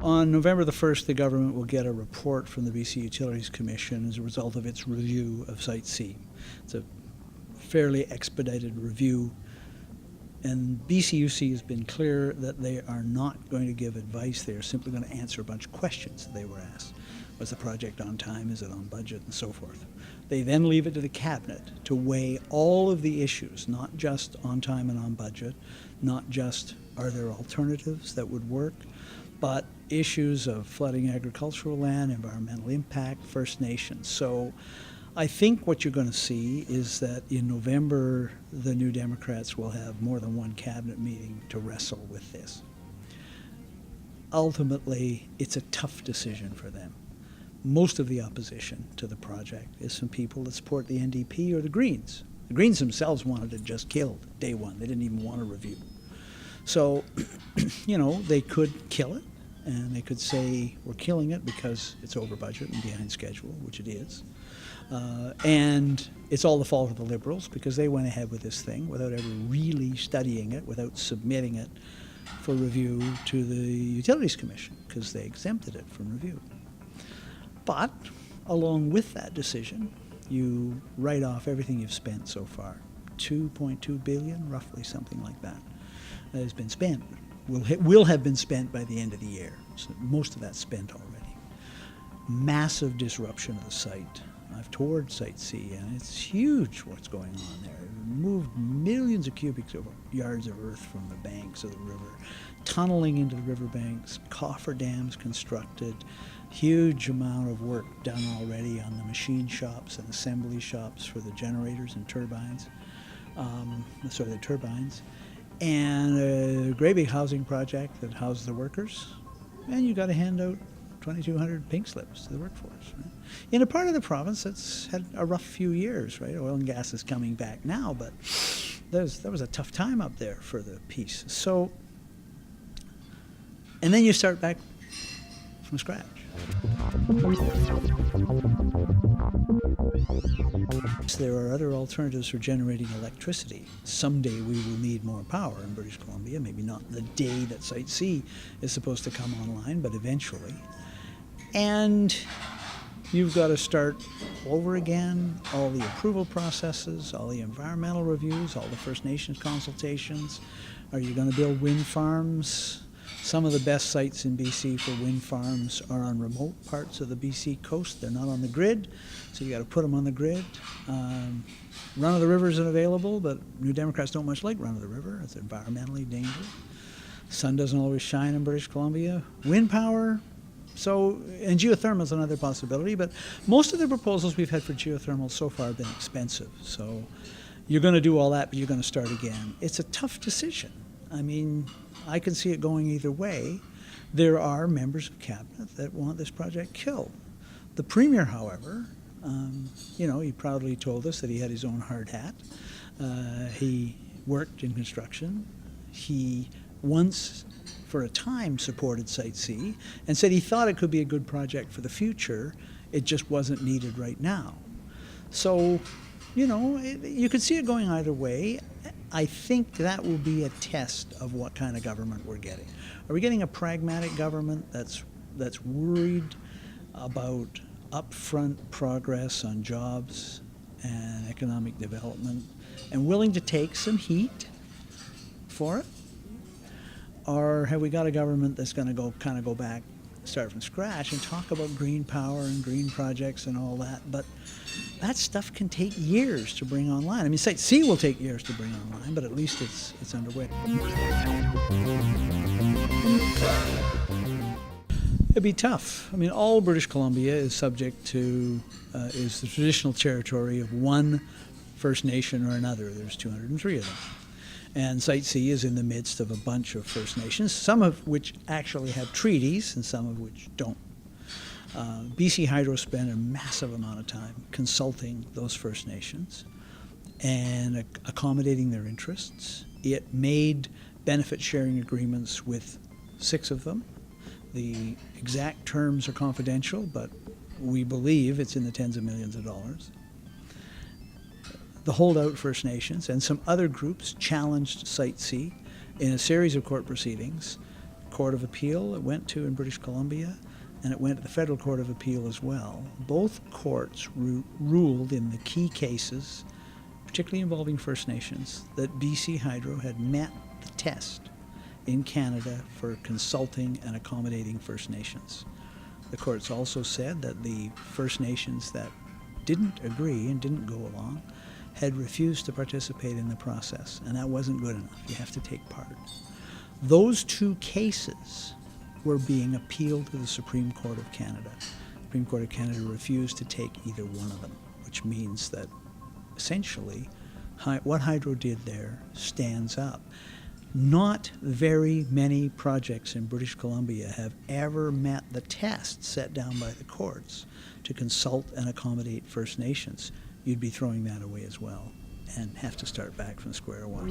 On November the 1st, the government will get a report from the BC Utilities Commission as a result of its review of Site C. It's a fairly expedited review, and BCUC has been clear that they are not going to give advice. They are simply going to answer a bunch of questions that they were asked. Was the project on time? Is it on budget? And so forth. They then leave it to the Cabinet to weigh all of the issues, not just on time and on budget, not just are there alternatives that would work, but issues of flooding agricultural land, environmental impact, First Nations. So I think what you're going to see is that in November, the New Democrats will have more than one cabinet meeting to wrestle with this. Ultimately, it's a tough decision for them. Most of the opposition to the project is from people that support the NDP or the Greens. The Greens themselves wanted it just killed day one. They didn't even want a review. So, you know, they could kill it, and they could say we're killing it because it's over budget and behind schedule, which it is. And it's all the fault of the Liberals because they went ahead with this thing without ever really studying it, without submitting it for review to the Utilities Commission because they exempted it from review. But along with that decision, you write off everything you've spent so far. $2.2 billion, roughly something like that has been spent. Will have been spent by the end of the year. So most of that's spent already. Massive disruption of the site. I've toured Site C, and it's huge what's going on there. It moved millions of cubic yards of earth from the banks of the river, tunneling into the riverbanks, coffer dams constructed, huge amount of work done already on the machine shops and assembly shops for the generators and turbines, the turbines, and a great big housing project that houses the workers, and you got to hand out 2,200 pink slips to the workforce. Right? In a part of the province that's had a rough few years, right? Oil and gas is coming back now, but that was a tough time up there for the piece. So, and then you start back from scratch. There are other alternatives for generating electricity. Someday we will need more power in British Columbia, maybe not the day that Site C is supposed to come online, but eventually. And you've got to start over again, all the approval processes, all the environmental reviews, all the First Nations consultations. Are you going to build wind farms? Some of the best sites in BC for wind farms are on remote parts of the BC coast. They're not on the grid, so you got to put them on the grid. Run of the river isn't available, but New Democrats don't much like run of the river. It's environmentally dangerous. Sun doesn't always shine in British Columbia. Wind power, and geothermal is another possibility, but most of the proposals we've had for geothermal so far have been expensive. So you're going to do all that, but you're going to start again. It's a tough decision. I mean, I can see it going either way. There are members of cabinet that want this project killed. The Premier, however, he proudly told us that he had his own hard hat. He worked in construction. He once, for a time, supported Site C and said he thought it could be a good project for the future. It just wasn't needed right now. So, you could see it going either way. I think that will be a test of what kind of government we're getting. Are we getting a pragmatic government that's worried about upfront progress on jobs and economic development and willing to take some heat for it? Or have we got a government that's going to go back, start from scratch and talk about green power and green projects and all that, but that stuff can take years to bring online. I mean, Site C will take years to bring online, but at least it's underway. It'd be tough. I mean, all British Columbia is subject to, is the traditional territory of one First Nation or another. There's 203 of them. And Site C is in the midst of a bunch of First Nations, some of which actually have treaties and some of which don't. BC Hydro spent a massive amount of time consulting those First Nations and accommodating their interests. It made benefit sharing agreements with 6 of them. The exact terms are confidential, but we believe it's in the tens of millions of dollars. The holdout First Nations and some other groups challenged Site C in a series of court proceedings, Court of Appeal it went to in British Columbia, and it went to the Federal Court of Appeal as well. Both courts ruled in the key cases, particularly involving First Nations, that BC Hydro had met the test in Canada for consulting and accommodating First Nations. The courts also said that the First Nations that didn't agree and didn't go along had refused to participate in the process, and that wasn't good enough. You have to take part. Those two cases were being appealed to the Supreme Court of Canada. The Supreme Court of Canada refused to take either one of them, which means that essentially what Hydro did there stands up. Not very many projects in British Columbia have ever met the test set down by the courts to consult and accommodate First Nations. You'd be throwing that away as well and have to start back from square one.